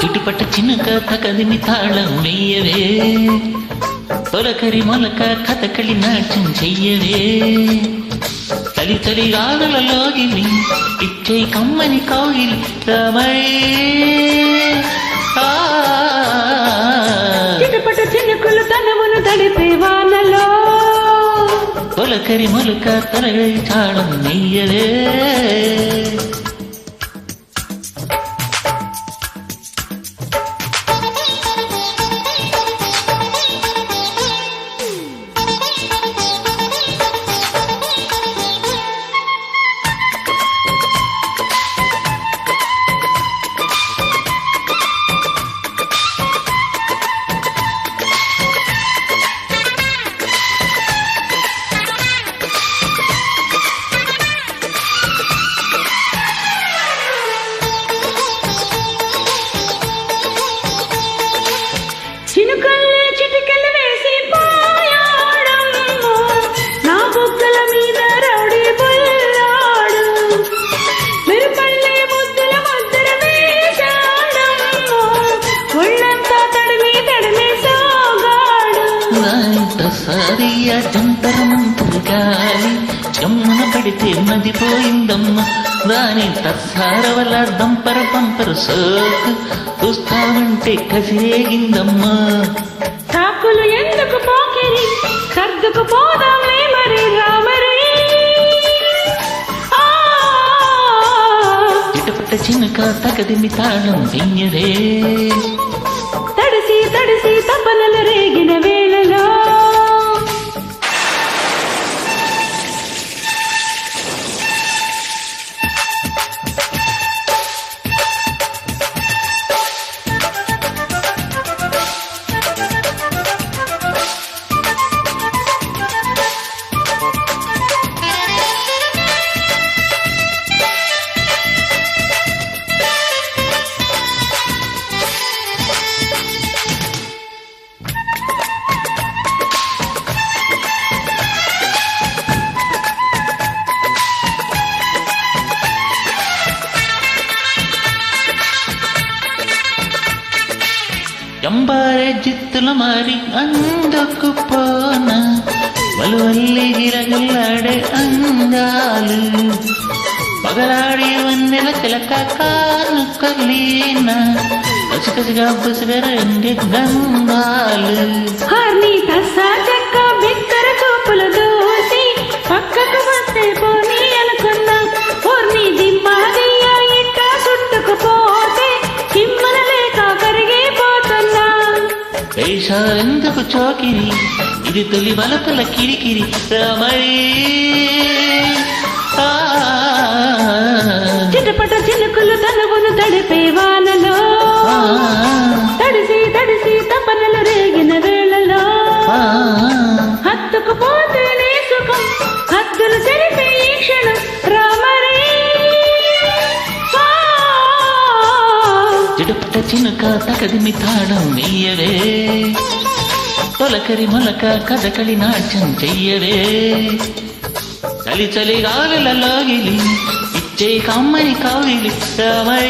చిటుపట చినుక తకదిమి తాళం వెయ్యవే తొలకరి మొలక కథకళి నాట్యం చెయ్యవే తలి తలి గాడులలోగిలి ఇచ్చే కమ్మని కౌగిలి రామై చిటుపట చినుకులు తనమును తడిపే వానలో తొలకరి మొలక తొలగరి తాళం వెయ్యవే చినుకల్లే చిటికలు వేసి పోయాడమ్మో నా బుగ్గల మీద రౌడీ బుల్లాడు మెరుపల్లే ముద్దుల ముద్దుల వేశాడమ్మో ఒళ్ళంతా తడిమి తడిమి సాగాడు సారియ జంతర మంతరు గాలి జమ్మున పడితే మదిపోయిందమ్మ దాని తస్సార వల్ల దంపర పంపరు సోకు చూస్తామంటే కసిరేగిందమ్మా తాకులు ఎందుకు పోకిరి సర్దుకు పోదాంలే మరి రామరి చిటపట చినుక తగదిమి తాళం వెయ్యరే తడిసి తడిసి తపనలు రేగిన వేళలో ಎಂಬಾರೆ ಜಿತ್ತುಲ ಮಾರಿ ಅಂದಕ್ಕೂ ಪೋನ వలువల్లి గిరగిల్లాడే అందాలు పగలాడి వన్నెల చిలక కాను కలీన కసికసిగా బుసిగా రెండు గంధాలు హార్ని తస్సా చెక్క బిక్కర చూపుల దోసి పక్కకు వస్తే పోనీ అనుకున్నా ఊర్ని దిమ్మాదియ్య ఇట్ట చుట్టుకుపోతే కిమ్మన లేక కరిగిపోతున్నా వేషాలెందుకు చోకిరి ఇది తొలి వలపుల కిరికిరి రామై చిటపట చినుకులు తనువును తడిపే వానలో తడిసి తడిసి తపనలు రేగిన వేళలో హత్తుకు పోతేనే సుఖం హత్తులు చెరిపే ఈ క్షణం రామరే చిటపట చినుక తగదిమి తాళం వెయ్యవే తొలకరి మొలక కథకళి నాట్యం చెయ్యవే చలి చలి గాలులలోగిలి ఇచ్చే కమ్మని కౌగిలి రామై